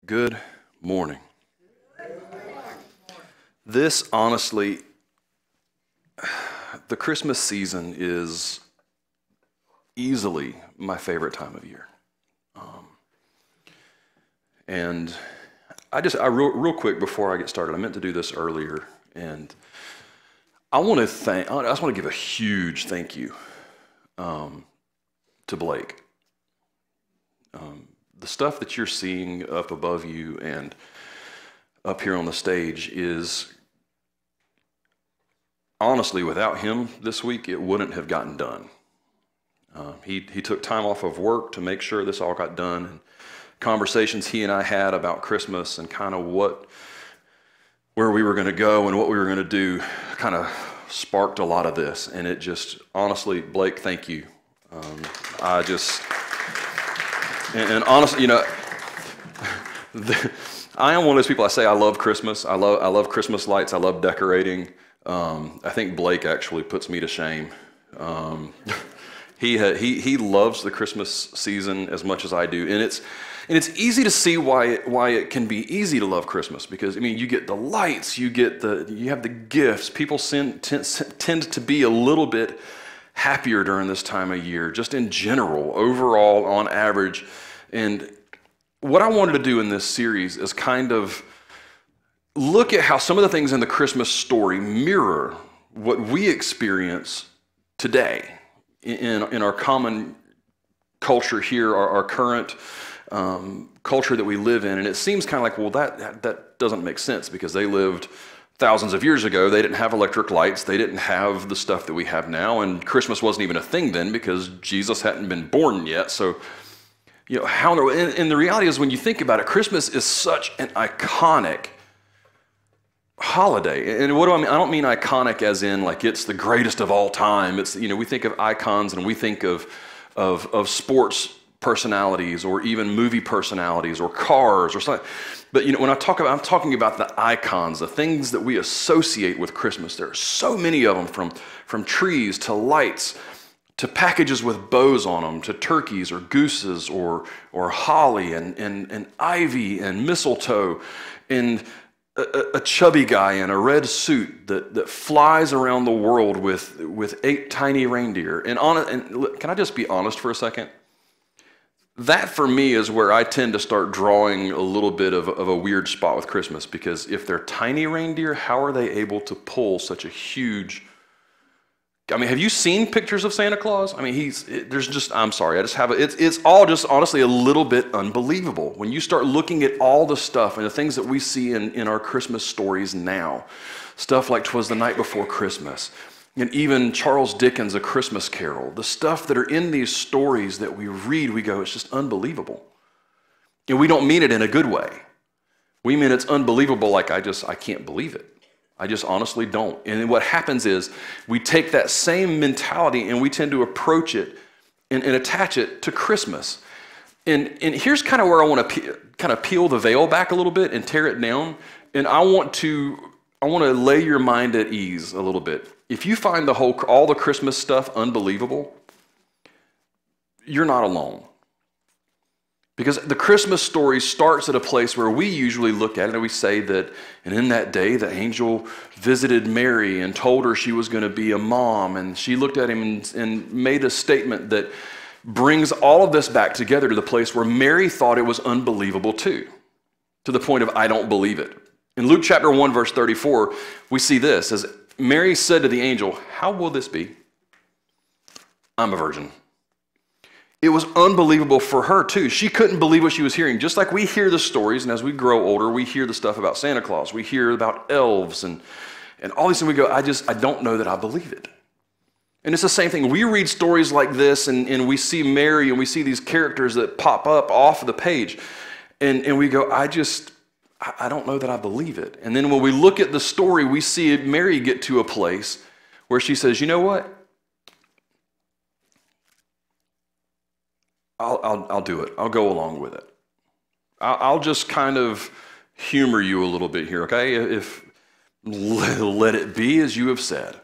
Good morning. This, honestly, the Christmas season is easily my favorite time of year. And real quick before I get started, I meant to do this earlier, and I just want to give a huge thank you to Blake. The stuff that you're seeing up above you and up here on the stage is, honestly, without him this week, it wouldn't have gotten done. He took time off of work to make sure this all got done, and conversations he and I had about Christmas and kind of where we were going to go and what we were going to do kind of sparked a lot of this. And it just, honestly, Blake, thank you. And honestly, I am one of those people. I say I love Christmas. I love Christmas lights. I love decorating. I think Blake actually puts me to shame. He loves the Christmas season as much as I do, and it's easy to see why it can be easy to love Christmas, because I mean, you get the lights, you have the gifts. People tend to be a little bit happier during this time of year, just in general, overall, on average. And what I wanted to do in this series is kind of look at how some of the things in the Christmas story mirror what we experience today in our common culture here, our current culture that we live in. And it seems kind of like, well, that doesn't make sense, because they lived thousands of years ago. They didn't have electric lights. They didn't have the stuff that we have now. And Christmas wasn't even a thing then, because Jesus hadn't been born yet. So, and the reality is, when you think about it, Christmas is such an iconic holiday. And what do I mean? I don't mean iconic as in like it's the greatest of all time. It's, we think of icons and we think of sports personalities or even movie personalities or cars or something. But when I'm talking about the icons, the things that we associate with Christmas. There are so many of them, from trees to lights to packages with bows on them, to turkeys or gooses or holly and ivy and mistletoe, and a chubby guy in a red suit that flies around the world with 8 tiny reindeer. And can I just be honest for a second? That, for me, is where I tend to start drawing a little bit of a weird spot with Christmas, because if they're tiny reindeer, how are they able to pull such a huge... I mean, have you seen pictures of Santa Claus? I mean, I'm sorry, it's all just honestly a little bit unbelievable. When you start looking at all the stuff and the things that we see in our Christmas stories now, stuff like 'Twas the Night Before Christmas, and even Charles Dickens' A Christmas Carol, the stuff that are in these stories that we read, we go, it's just unbelievable. And we don't mean it in a good way. We mean it's unbelievable, like I can't believe it. I just honestly don't. And then what happens is we take that same mentality and we tend to approach it and attach it to Christmas. And here's kind of where I want to kind of peel the veil back a little bit and tear it down. And I want to lay your mind at ease a little bit. If you find all the Christmas stuff unbelievable, you're not alone. Because the Christmas story starts at a place where we usually look at it and we say that, and in that day, the angel visited Mary and told her she was going to be a mom. And she looked at him and made a statement that brings all of this back together to the place where Mary thought it was unbelievable too, to the point of, I don't believe it. In Luke chapter 1, verse 34, we see this, as Mary said to the angel, "How will this be? I'm a virgin." It was unbelievable for her too. She couldn't believe what she was hearing. Just like we hear the stories, and as we grow older, we hear the stuff about Santa Claus. We hear about elves and all these things. We go, I don't know that I believe it. And it's the same thing. We read stories like this, and we see Mary, and we see these characters that pop up off of the page. And we go, I don't know that I believe it. And then when we look at the story, we see Mary get to a place where she says, you know what? I'll do it. I'll go along with it. I'll just kind of humor you a little bit here, okay? Let it be as you have said.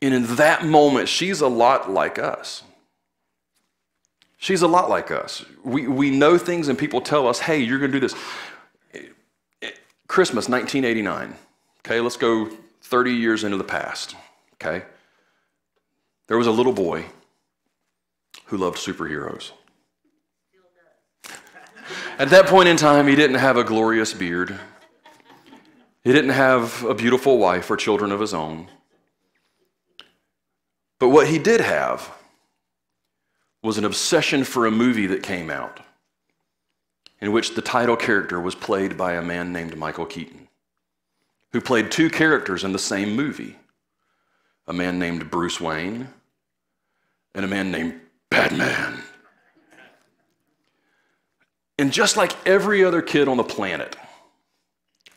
And in that moment, she's a lot like us. She's a lot like us. We know things and people tell us, hey, you're going to do this. Christmas, 1989. Okay, let's go 30 years into the past. Okay. There was a little boy who loved superheroes. At that point in time, he didn't have a glorious beard. He didn't have a beautiful wife or children of his own. But what he did have was an obsession for a movie that came out in which the title character was played by a man named Michael Keaton, who played two characters in the same movie, a man named Bruce Wayne and a man named Batman. And just like every other kid on the planet,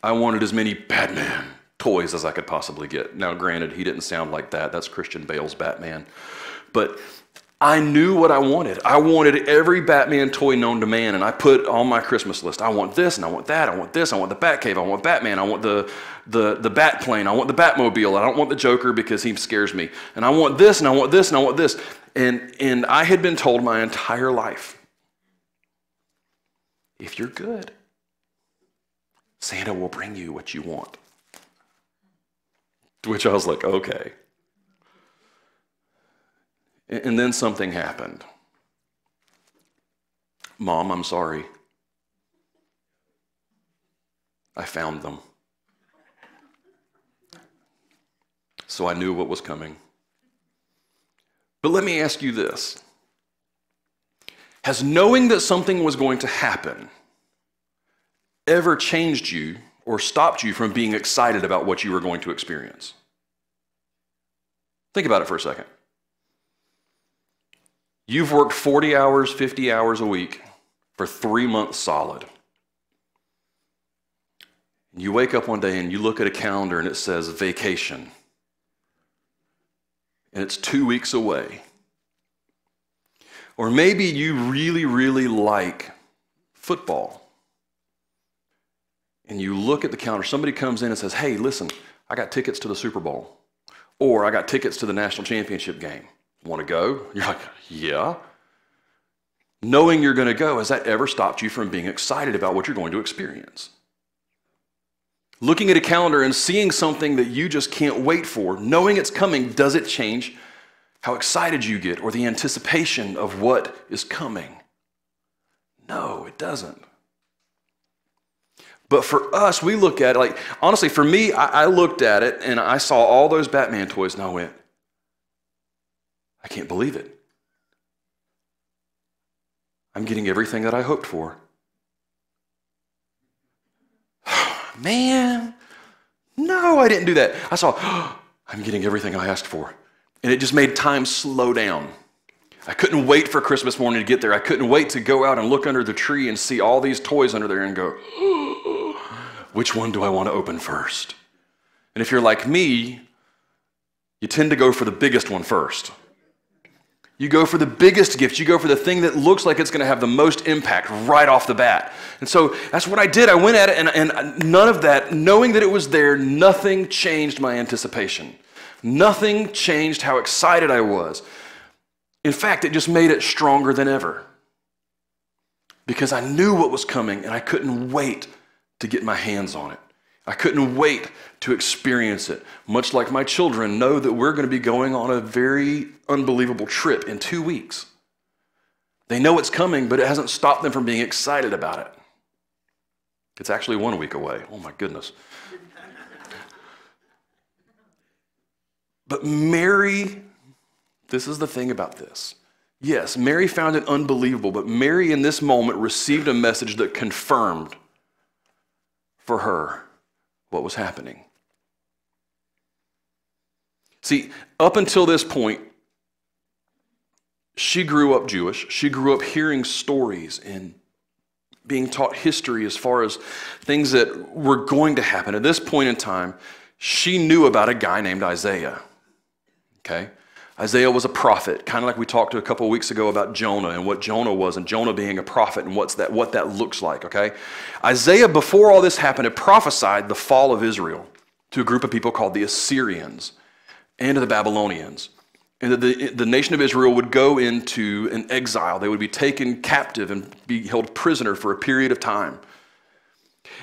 I wanted as many Batman toys as I could possibly get. Now, granted, he didn't sound like that. That's Christian Bale's Batman. But I knew what I wanted. I wanted every Batman toy known to man, and I put on my Christmas list, I want this, and I want that, I want this, I want the Batcave, I want Batman, I want the Bat plane, I want the Batmobile, I don't want the Joker because he scares me. And I want this, and I want this, and I want this. And I had been told my entire life, if you're good, Santa will bring you what you want. To which I was like, okay. And then something happened. Mom, I'm sorry. I found them. So I knew what was coming. But let me ask you this. Has knowing that something was going to happen ever changed you or stopped you from being excited about what you were going to experience? Think about it for a second. You've worked 40 hours, 50 hours a week for 3 months solid. You wake up one day and you look at a calendar and it says vacation. And it's 2 weeks away. Or maybe you really, really like football. And you look at the calendar, somebody comes in and says, hey, listen, I got tickets to the Super Bowl. Or I got tickets to the national championship game. Want to go? You're like, yeah. Knowing you're going to go, has that ever stopped you from being excited about what you're going to experience? Looking at a calendar and seeing something that you just can't wait for, knowing it's coming, does it change how excited you get or the anticipation of what is coming? No, it doesn't. But for us, we look at it like, honestly, for me, I looked at it and I saw all those Batman toys and I went, I can't believe it. I'm getting everything that I hoped for. Man, no, I didn't do that. I saw, I'm getting everything I asked for. And it just made time slow down. I couldn't wait for Christmas morning to get there. I couldn't wait to go out and look under the tree and see all these toys under there and go, which one do I want to open first? And if you're like me, you tend to go for the biggest one first. You go for the biggest gift. You go for the thing that looks like it's going to have the most impact right off the bat. And so that's what I did. I went at it, and none of that, knowing that it was there, nothing changed my anticipation. Nothing changed how excited I was. In fact, it just made it stronger than ever. Because I knew what was coming, and I couldn't wait to get my hands on it. I couldn't wait to experience it. Much like my children know that we're going to be going on a very unbelievable trip in 2 weeks. They know it's coming, but it hasn't stopped them from being excited about it. It's actually 1 week away. Oh my goodness. But Mary, this is the thing about this. Yes, Mary found it unbelievable, but Mary in this moment received a message that confirmed for her what was happening. See, up until this point, she grew up Jewish. She grew up hearing stories and being taught history as far as things that were going to happen. At this point in time, she knew about a guy named Isaiah. Okay? Isaiah was a prophet, kind of like we talked a couple of weeks ago about Jonah and what Jonah was, and Jonah being a prophet and what that looks like, okay? Isaiah, before all this happened, had prophesied the fall of Israel to a group of people called the Assyrians and to the Babylonians. and that the nation of Israel would go into an exile. They would be taken captive and be held prisoner for a period of time.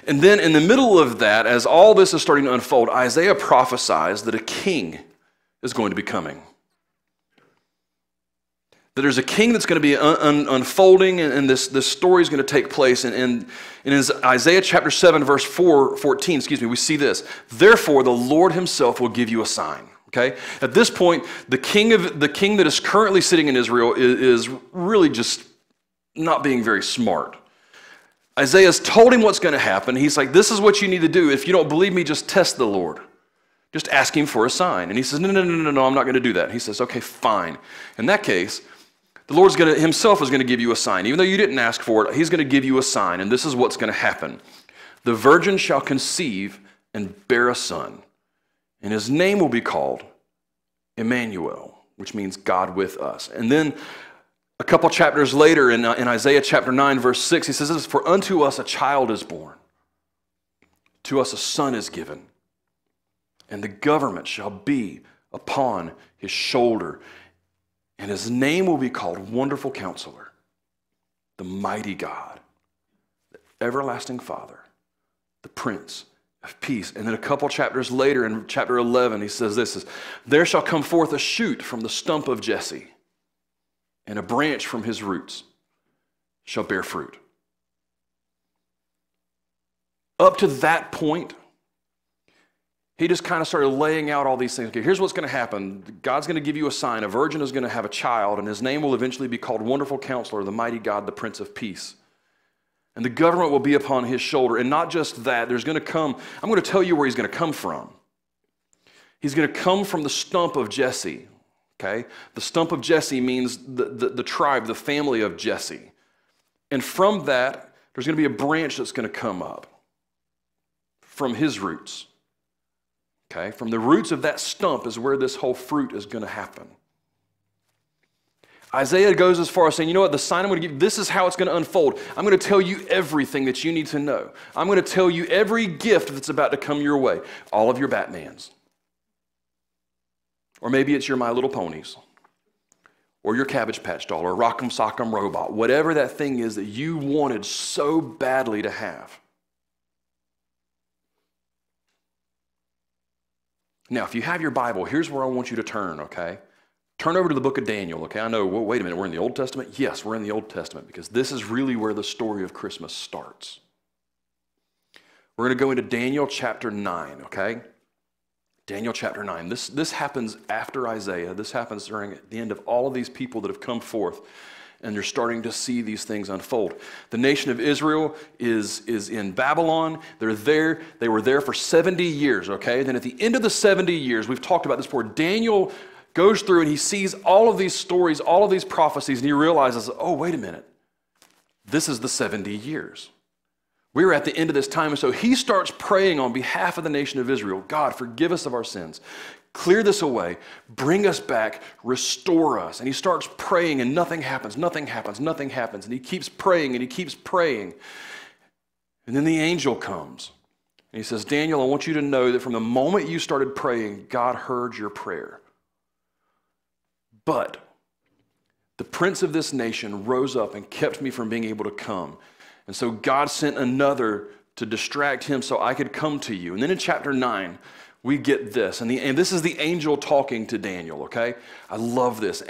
And then in the middle of that, as all this is starting to unfold, Isaiah prophesies that a king is going to be coming. That there's a king that's going to be unfolding, and this story is going to take place. And in Isaiah chapter 7, verse 14, we see this. Therefore, the Lord himself will give you a sign. Okay? At this point, the king that is currently sitting in Israel is really just not being very smart. Isaiah's told him what's going to happen. He's like, this is what you need to do. If you don't believe me, just test the Lord. Just ask him for a sign. And he says, no, I'm not going to do that. He says, okay, fine. In that case, the Lord himself is going to give you a sign. Even though you didn't ask for it, he's going to give you a sign. And this is what's going to happen. The virgin shall conceive and bear a son, and his name will be called Emmanuel, which means God with us. And then a couple chapters later in Isaiah chapter 9, verse 6, he says this, for unto us a child is born, to us a son is given, and the government shall be upon his shoulder, and his name will be called Wonderful Counselor, the Mighty God, the Everlasting Father, the Prince of Peace. And then a couple chapters later in chapter 11, he says this, there shall come forth a shoot from the stump of Jesse, and a branch from his roots shall bear fruit. Up to that point, he just kind of started laying out all these things. Okay, here's what's going to happen. God's going to give you a sign. A virgin is going to have a child, and his name will eventually be called Wonderful Counselor, the Mighty God, the Prince of Peace. And the government will be upon his shoulder. And not just that, there's going to come, I'm going to tell you where he's going to come from. He's going to come from the stump of Jesse. Okay? The stump of Jesse means the tribe, the family of Jesse. And from that, there's going to be a branch that's going to come up from his roots. Okay? From the roots of that stump is where this whole fruit is going to happen. Isaiah goes as far as saying, you know what, the sign I'm going to give, this is how it's going to unfold. I'm going to tell you everything that you need to know. I'm going to tell you every gift that's about to come your way. All of your Batmans. Or maybe it's your My Little Ponies. Or your Cabbage Patch doll. Or Rock'em Sock'em Robot. Whatever that thing is that you wanted so badly to have. Now, if you have your Bible, here's where I want you to turn, okay? Turn over to the book of Daniel, okay? I know, well, wait a minute, we're in the Old Testament? Yes, we're in the Old Testament because this is really where the story of Christmas starts. We're going to go into Daniel chapter 9, okay? Daniel chapter 9. This happens after Isaiah. This happens during the end of all of these people that have come forth, and you're starting to see these things unfold. The nation of Israel is in Babylon. They're there. They were there for 70 years, okay? Then at the end of the 70 years, we've talked about this before, Daniel goes through and he sees all of these stories, all of these prophecies, and he realizes, oh, wait a minute. This is the 70 years. We're at the end of this time, and so he starts praying on behalf of the nation of Israel. God, forgive us of our sins. Clear this away. Bring us back. Restore us. And he starts praying, and nothing happens, nothing happens, nothing happens. And he keeps praying, and he keeps praying. And then the angel comes. And he says, Daniel, I want you to know that from the moment you started praying, God heard your prayer. But the prince of this nation rose up and kept me from being able to come. And so God sent another to distract him so I could come to you. And then in chapter 9, we get this. And this is the angel talking to Daniel, okay? I love this.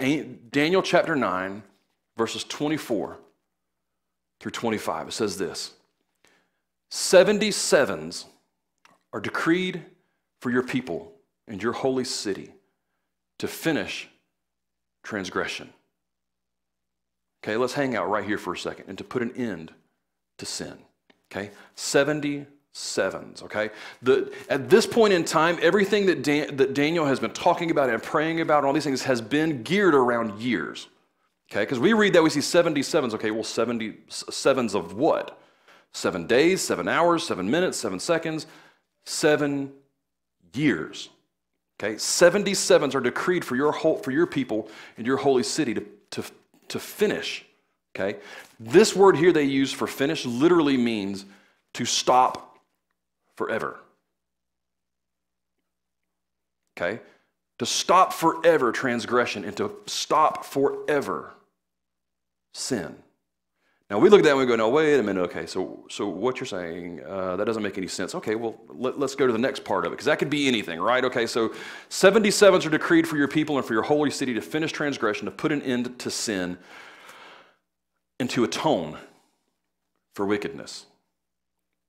Daniel chapter 9, verses 24 through 25. It says this. 77s are decreed for your people and your holy city to finish transgression. Okay, let's hang out right here for a second and to put an end to sin. Okay, 77s. Okay, at this point in time, everything that Daniel has been talking about and praying about and all these things has been geared around years. Okay, because we read that we see 77s. Okay, well, 77s of what? 7 days, 7 hours, 7 minutes, 7 seconds, 7 years. Okay, 77s are decreed for your people and your holy city to finish. Okay, this word here they use for finish literally means to stop forever. Okay, to stop forever transgression, and to stop forever sin. Now we look at that and we go, no, wait a minute, okay, so what you're saying, that doesn't make any sense. Okay, well, let's go to the next part of it, because that could be anything, right? Okay, so 77s are decreed for your people and for your holy city to finish transgression, to put an end to sin, and to atone for wickedness,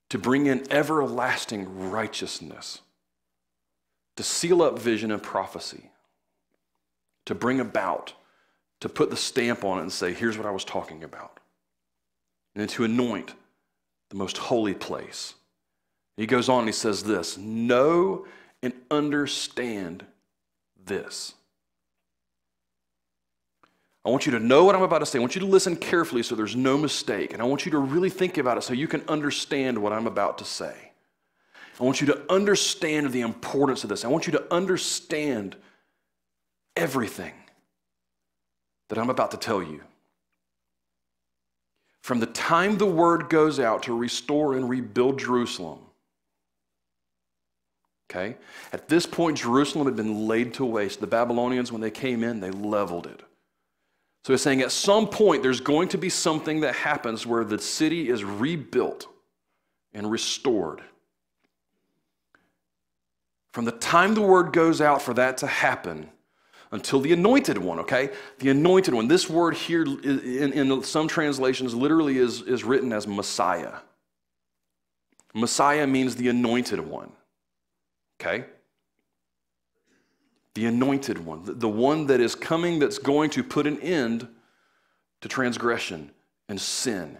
to bring in everlasting righteousness, to seal up vision and prophecy, to bring about, to put the stamp on it and say, here's what I was talking about. And then to anoint the most holy place. He goes on and he says this, know and understand this. I want you to know what I'm about to say. I want you to listen carefully so there's no mistake. And I want you to really think about it so you can understand what I'm about to say. I want you to understand the importance of this. I want you to understand everything that I'm about to tell you. From the time the word goes out to restore and rebuild Jerusalem, okay? At this point, Jerusalem had been laid to waste. The Babylonians, when they came in, they leveled it. So he's saying at some point, there's going to be something that happens where the city is rebuilt and restored. From the time the word goes out for that to happen, until the anointed one, okay? The anointed one. This word here in some translations literally is written as Messiah. Messiah means the anointed one, okay? The anointed one, the one that is coming that's going to put an end to transgression and sin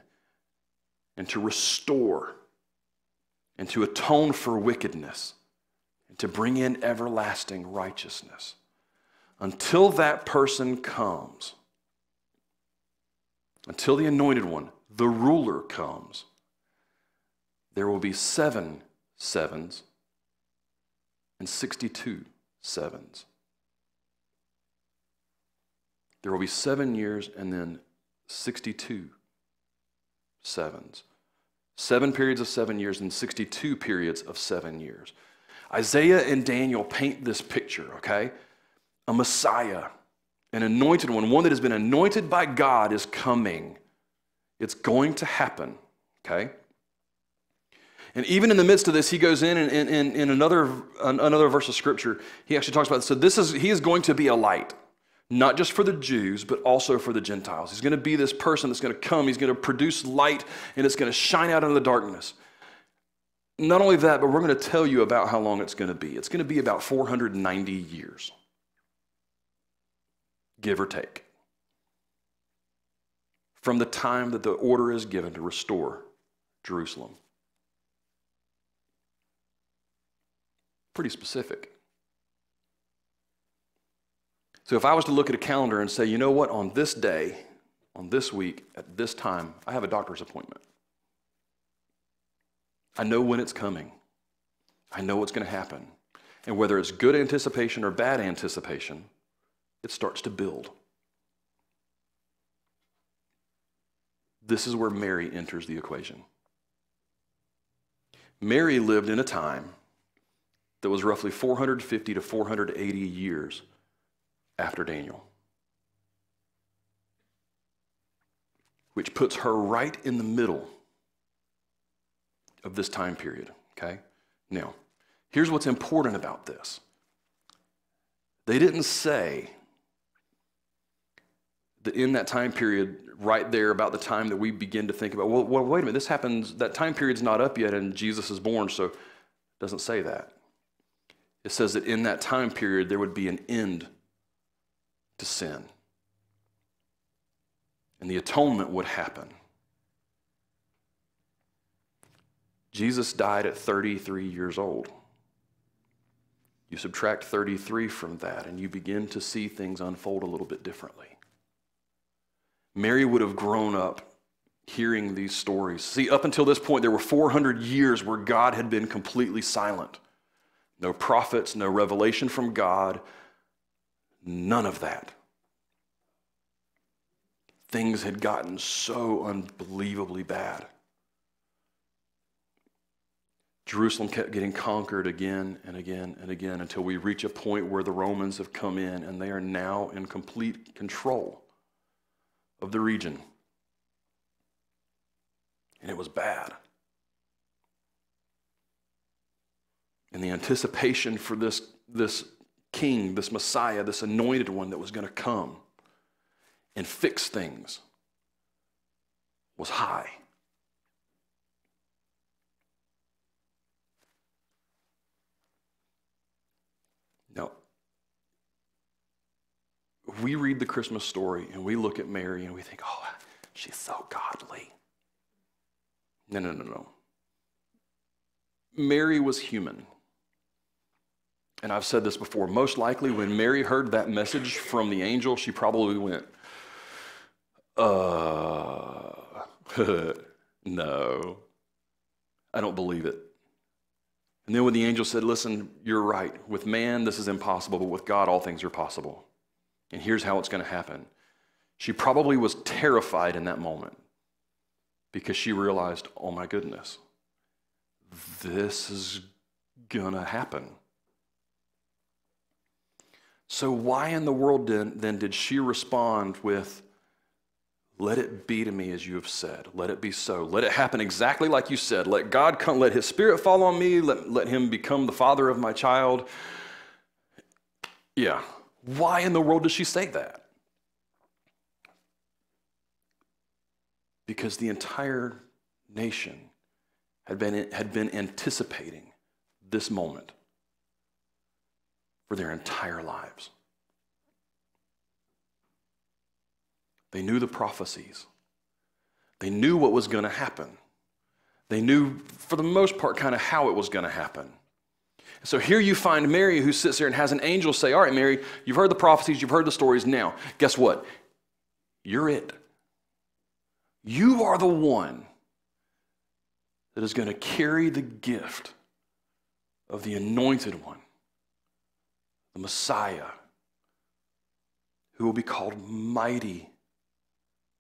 and to restore and to atone for wickedness and to bring in everlasting righteousness. Until that person comes, until the anointed one, the ruler comes, there will be 7 sevens and 62 sevens. There will be 7 years and then 62 sevens. 7 periods of 7 years and 62 periods of 7 years. Isaiah and Daniel paint this picture, okay? A Messiah, an anointed one that has been anointed by God is coming. It's going to happen, okay? And even in the midst of this, he goes in another verse of Scripture, he actually talks about this. So he is going to be a light, not just for the Jews, but also for the Gentiles. He's going to be this person that's going to come. He's going to produce light, and it's going to shine out into the darkness. Not only that, but we're going to tell you about how long it's going to be. It's going to be about 490 years. Give or take, from the time that the order is given to restore Jerusalem. Pretty specific. So if I was to look at a calendar and say, you know what, on this day, on this week, at this time, I have a doctor's appointment. I know when it's coming. I know what's going to happen. And whether it's good anticipation or bad anticipation, it starts to build. This is where Mary enters the equation. Mary lived in a time that was roughly 450 to 480 years after Daniel, which puts her right in the middle of this time period, okay? Now, here's what's important about this. They didn't say that in that time period, right there about the time that we begin to think about, well, wait a minute, this happens, that time period's not up yet and Jesus is born, so it doesn't say that. It says that in that time period, there would be an end to sin. And the atonement would happen. Jesus died at 33 years old. You subtract 33 from that, and you begin to see things unfold a little bit differently. Mary would have grown up hearing these stories. See, up until this point, there were 400 years where God had been completely silent. No prophets, no revelation from God, none of that. Things had gotten so unbelievably bad. Jerusalem kept getting conquered again and again and again until we reach a point where the Romans have come in and they are now in complete control of the region. And it was bad. And the anticipation for this king, this Messiah, this anointed one that was going to come and fix things was high. Now, we read the Christmas story and we look at Mary and we think, oh, she's so godly. No. Mary was human. And I've said this before, most likely when Mary heard that message from the angel, she probably went, no, I don't believe it. And then when the angel said, listen, you're right. With man, this is impossible, but with God, all things are possible. And here's how it's going to happen. She probably was terrified in that moment because she realized, oh my goodness, this is going to happen. So why in the world then did she respond with, let it be to me as you have said. Let it be so. Let it happen exactly like you said. Let God come, let his spirit fall on me. Let him become the father of my child. Yeah. Why in the world does she say that? Because the entire nation had been anticipating this moment for their entire lives. They knew the prophecies. They knew what was going to happen. They knew, for the most part, kind of how it was going to happen. So here you find Mary who sits there and has an angel say, all right, Mary, you've heard the prophecies, you've heard the stories. Now, guess what? You're it. You are the one that is going to carry the gift of the anointed one, the Messiah, who will be called Mighty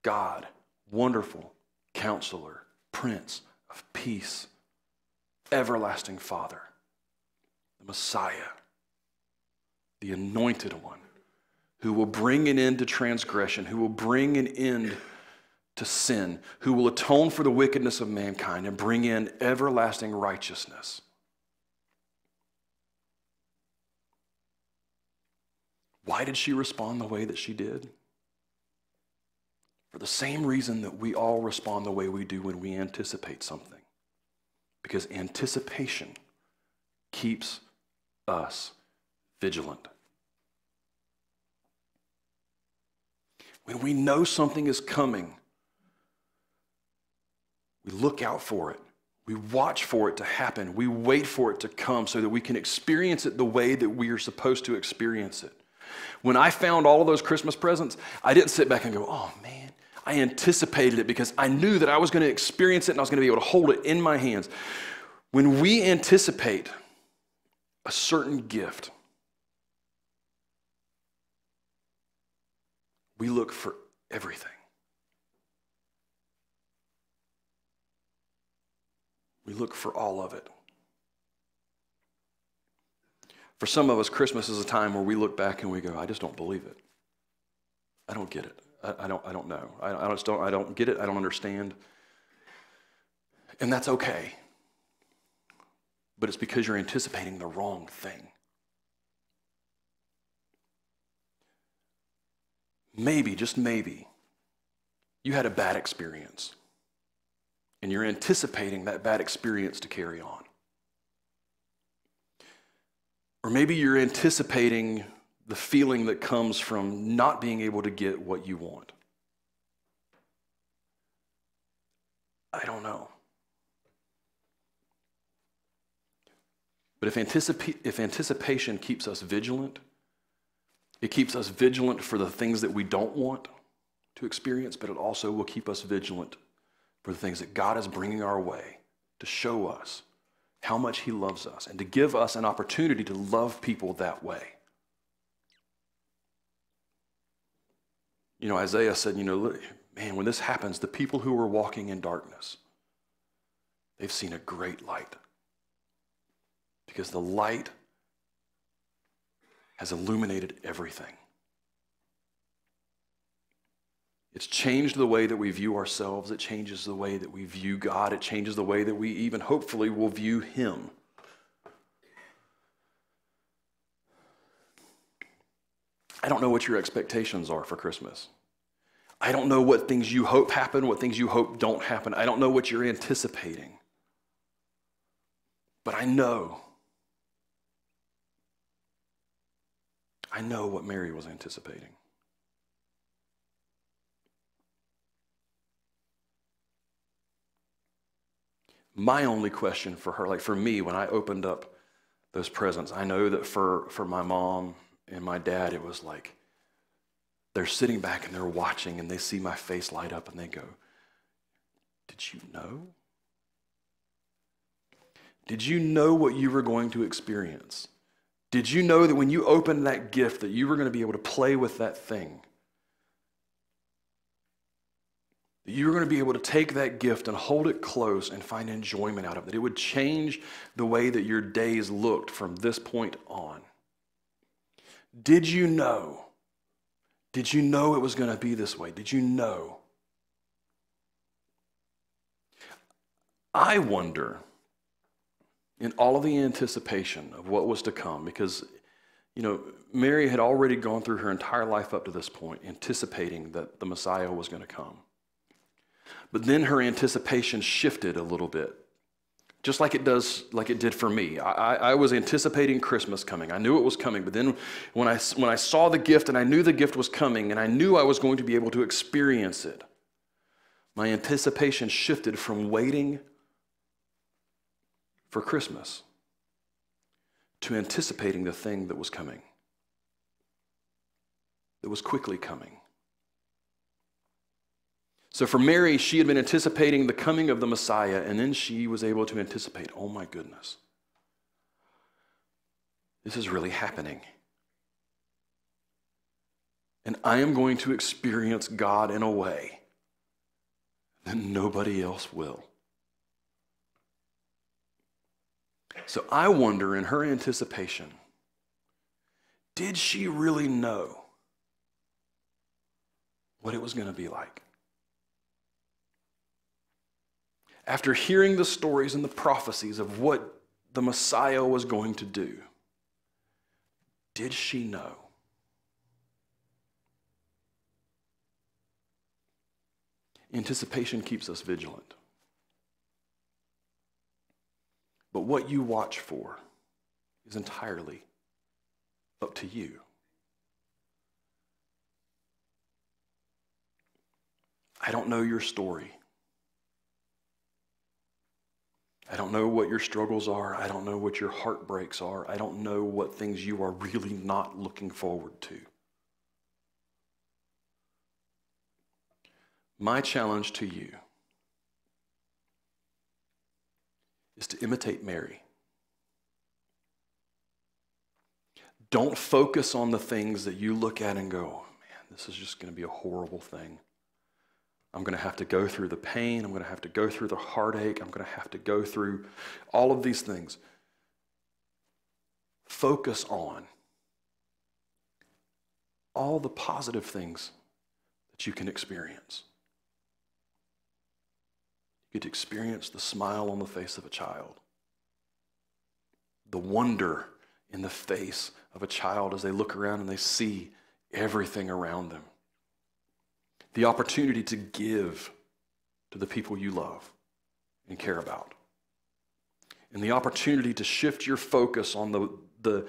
God, Wonderful Counselor, Prince of Peace, Everlasting Father, the Messiah, the anointed one, who will bring an end to transgression, who will bring an end to sin, who will atone for the wickedness of mankind and bring in everlasting righteousness. Why did she respond the way that she did? For the same reason that we all respond the way we do when we anticipate something. Because anticipation keeps us vigilant. When we know something is coming, we look out for it. We watch for it to happen. We wait for it to come so that we can experience it the way that we are supposed to experience it. When I found all of those Christmas presents, I didn't sit back and go, oh man, I anticipated it because I knew that I was going to experience it and I was going to be able to hold it in my hands. When we anticipate a certain gift, we look for everything. We look for all of it. For some of us, Christmas is a time where we look back and we go, I just don't believe it. I don't get it. I don't know. I don't get it. I don't understand. And that's okay. But it's because you're anticipating the wrong thing. Maybe, just maybe, you had a bad experience. And you're anticipating that bad experience to carry on. Or maybe you're anticipating the feeling that comes from not being able to get what you want. I don't know. But if anticipation keeps us vigilant, it keeps us vigilant for the things that we don't want to experience, but it also will keep us vigilant for the things that God is bringing our way to show us how much he loves us and to give us an opportunity to love people that way. You know, Isaiah said, man, when this happens, the people who are walking in darkness, they've seen a great light. Because the light has illuminated everything. It's changed the way that we view ourselves. It changes the way that we view God. It changes the way that we even hopefully will view Him. I don't know what your expectations are for Christmas. I don't know what things you hope happen, what things you hope don't happen. I don't know what you're anticipating. But I know what Mary was anticipating. My only question for her, like for me, when I opened up those presents, I know that for my mom and my dad, it was like they're sitting back and they're watching and they see my face light up and they go, "Did you know? Did you know what you were going to experience? Did you know that when you opened that gift that you were going to be able to play with that thing? That you were going to be able to take that gift and hold it close and find enjoyment out of it? That it would change the way that your days looked from this point on? Did you know? Did you know it was going to be this way? Did you know?" I wonder, in all of the anticipation of what was to come, because, Mary had already gone through her entire life up to this point, anticipating that the Messiah was going to come. But then her anticipation shifted a little bit, just like it did for me. I was anticipating Christmas coming. I knew it was coming, but then when I saw the gift and I knew the gift was coming and I knew I was going to be able to experience it, my anticipation shifted from waiting for Christmas to anticipating the thing that was coming, that was quickly coming. So for Mary, she had been anticipating the coming of the Messiah, and then she was able to anticipate, oh my goodness, this is really happening. And I am going to experience God in a way that nobody else will. So I wonder, in her anticipation, did she really know what it was going to be like? After hearing the stories and the prophecies of what the Messiah was going to do, did she know? Anticipation keeps us vigilant. But what you watch for is entirely up to you. I don't know your story. I don't know what your struggles are. I don't know what your heartbreaks are. I don't know what things you are really not looking forward to. My challenge to you is to imitate Mary. Don't focus on the things that you look at and go, oh, man, this is just going to be a horrible thing. I'm going to have to go through the pain. I'm going to have to go through the heartache. I'm going to have to go through all of these things. Focus on all the positive things that you can experience. You get to experience the smile on the face of a child, the wonder in the face of a child as they look around and they see everything around them. The opportunity to give to the people you love and care about. And the opportunity to shift your focus on the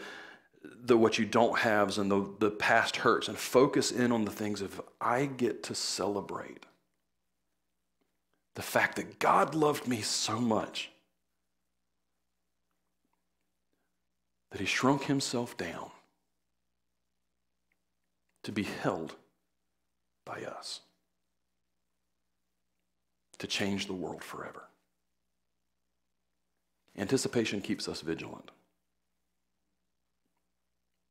what you don't have and the past hurts and focus in on the things of, I get to celebrate the fact that God loved me so much that he shrunk himself down to be held by us, to change the world forever. Anticipation keeps us vigilant,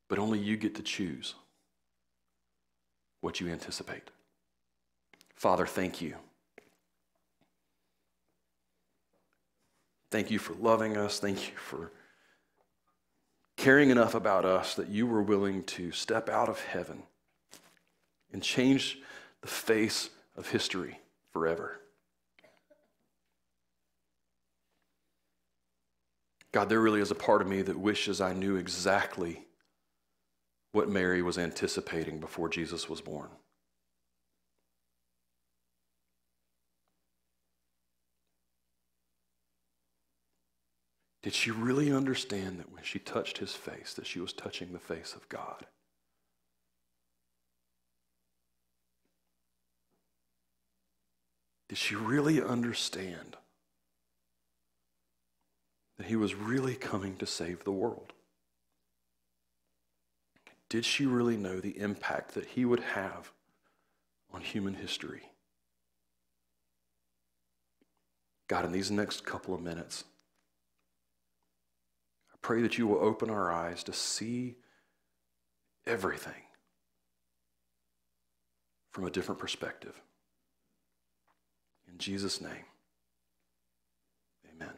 but only you get to choose what you anticipate. Father, thank you. Thank you for loving us. Thank you for caring enough about us that you were willing to step out of heaven and change the face of history forever. God, there really is a part of me that wishes I knew exactly what Mary was anticipating before Jesus was born. Did she really understand that when she touched his face, that she was touching the face of God? Did she really understand that he was really coming to save the world? Did she really know the impact that he would have on human history? God, in these next couple of minutes, I pray that you will open our eyes to see everything from a different perspective. In Jesus' name, amen.